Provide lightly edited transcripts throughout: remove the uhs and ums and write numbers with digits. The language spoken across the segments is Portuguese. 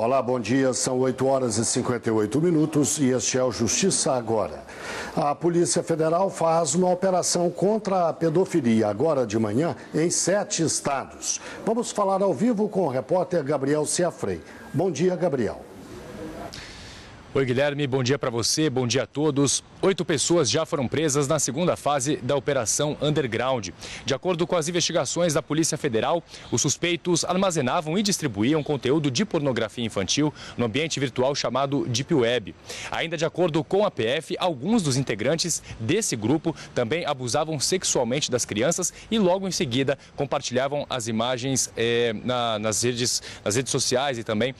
Olá, bom dia. São 8 horas e 58 minutos e este é o Justiça Agora. A Polícia Federal faz uma operação contra a pedofilia agora de manhã em 7 estados. Vamos falar ao vivo com o repórter Gabriel Ciafrei. Bom dia, Gabriel. Oi, Guilherme, bom dia para você, bom dia a todos. 8 pessoas já foram presas na segunda fase da Operação Underground. De acordo com as investigações da Polícia Federal, os suspeitos armazenavam e distribuíam conteúdo de pornografia infantil no ambiente virtual chamado Deep Web. Ainda de acordo com a PF, alguns dos integrantes desse grupo também abusavam sexualmente das crianças e logo em seguida compartilhavam as imagens nas redes sociais e também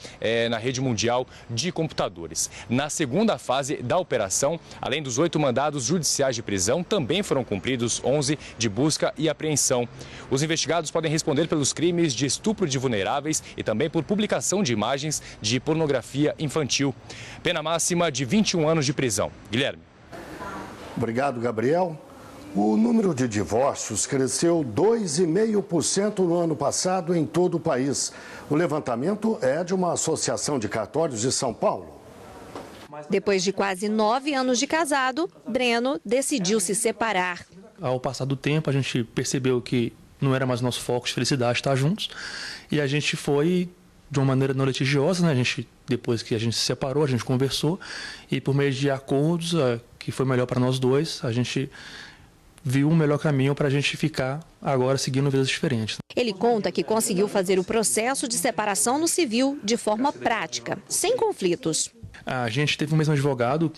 na rede mundial de computadores. Na segunda fase da operação, além dos 8 mandados judiciais de prisão, também foram cumpridos 11 de busca e apreensão. Os investigados podem responder pelos crimes de estupro de vulneráveis e também por publicação de imagens de pornografia infantil. Pena máxima de 21 anos de prisão. Guilherme. Obrigado, Gabriel. O número de divórcios cresceu 2,5% no ano passado em todo o país. O levantamento é de uma associação de cartórios de São Paulo. Depois de quase 9 anos de casado, Breno decidiu se separar. Ao passar do tempo, a gente percebeu que não era mais nosso foco de felicidade estar juntos. E a gente foi de uma maneira não litigiosa, né? Depois que a gente se separou, a gente conversou. E por meio de acordos, que foi melhor para nós dois, a gente viu um melhor caminho para a gente ficar agora seguindo vidas diferentes. Ele conta que conseguiu fazer o processo de separação no civil de forma prática, sem conflitos. A gente teve o mesmo advogado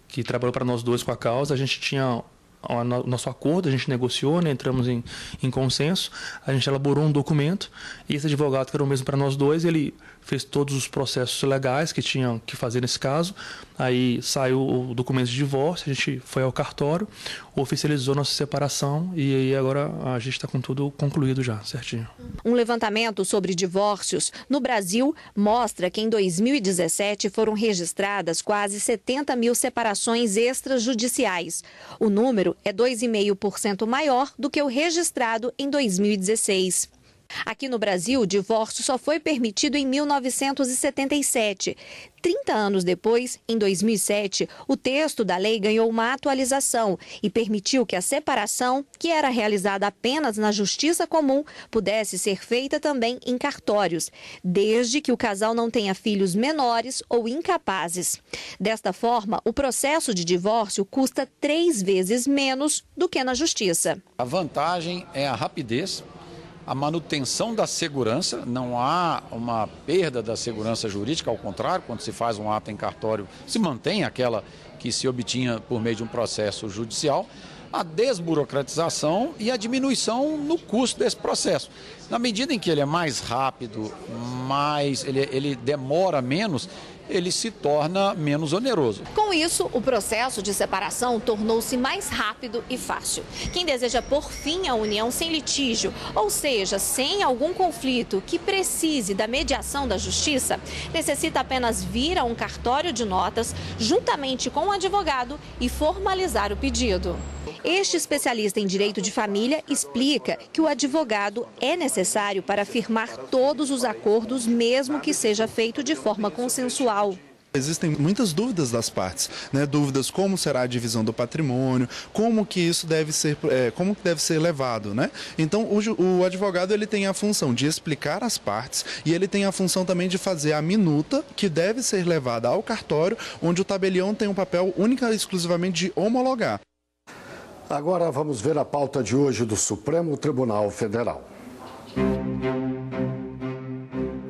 que trabalhou para nós dois com a causa. A gente tinha o nosso acordo, a gente negociou, né, entramos em consenso, a gente elaborou um documento e esse advogado, que era o mesmo para nós dois, ele fez todos os processos legais que tinham que fazer nesse caso. Aí saiu o documento de divórcio, a gente foi ao cartório, oficializou nossa separação e aí agora a gente está com tudo concluído já, certinho. Um levantamento sobre divórcios no Brasil mostra que em 2017 foram registradas quase 70 mil separações extrajudiciais. O número é 2,5% maior do que o registrado em 2016. Aqui no Brasil, o divórcio só foi permitido em 1977. 30 anos depois, em 2007, o texto da lei ganhou uma atualização e permitiu que a separação, que era realizada apenas na justiça comum, pudesse ser feita também em cartórios, desde que o casal não tenha filhos menores ou incapazes. Desta forma, o processo de divórcio custa 3 vezes menos do que na justiça. A vantagem é a rapidez, a manutenção da segurança, não há uma perda da segurança jurídica, ao contrário, quando se faz um ato em cartório, se mantém aquela que se obtinha por meio de um processo judicial, a desburocratização e a diminuição no custo desse processo. Na medida em que ele é mais rápido, ele demora menos, ele se torna menos oneroso. Com isso, o processo de separação tornou-se mais rápido e fácil. Quem deseja pôr fim à união sem litígio, ou seja, sem algum conflito que precise da mediação da justiça, necessita apenas vir a um cartório de notas, juntamente com o advogado, e formalizar o pedido. Este especialista em direito de família explica que o advogado é necessário para firmar todos os acordos, mesmo que seja feito de forma consensual. Existem muitas dúvidas das partes, né? Dúvidas como será a divisão do patrimônio, como que isso deve ser levado, né? Então o advogado ele tem a função de explicar as partes e ele tem a função também de fazer a minuta que deve ser levada ao cartório, onde o tabelião tem um papel única e exclusivamente de homologar. Agora vamos ver a pauta de hoje do Supremo Tribunal Federal.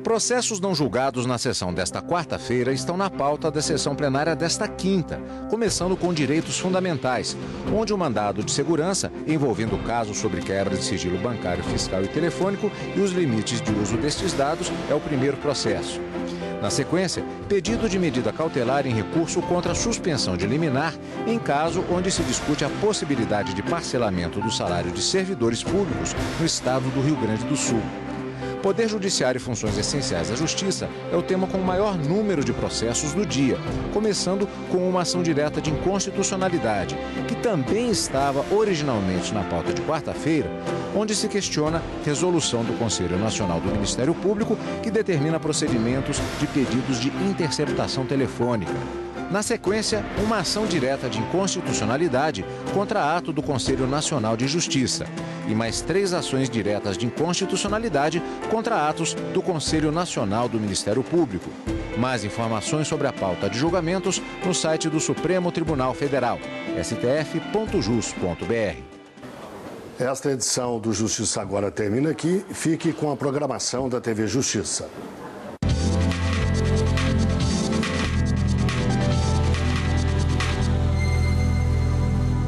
Processos não julgados na sessão desta quarta-feira estão na pauta da sessão plenária desta quinta, começando com direitos fundamentais, onde o mandado de segurança, envolvendo o caso sobre quebra de sigilo bancário, fiscal e telefônico e os limites de uso destes dados, é o primeiro processo. Na sequência, pedido de medida cautelar em recurso contra a suspensão de liminar, em caso onde se discute a possibilidade de parcelamento do salário de servidores públicos no estado do Rio Grande do Sul. Poder Judiciário e funções essenciais da Justiça é o tema com o maior número de processos do dia, começando com uma ação direta de inconstitucionalidade, que também estava originalmente na pauta de quarta-feira, onde se questiona a resolução do Conselho Nacional do Ministério Público que determina procedimentos de pedidos de interceptação telefônica. Na sequência, uma ação direta de inconstitucionalidade contra ato do Conselho Nacional de Justiça e mais 3 ações diretas de inconstitucionalidade contra atos do Conselho Nacional do Ministério Público. Mais informações sobre a pauta de julgamentos no site do Supremo Tribunal Federal, stf.jus.br. Esta edição do Justiça Agora termina aqui. Fique com a programação da TV Justiça.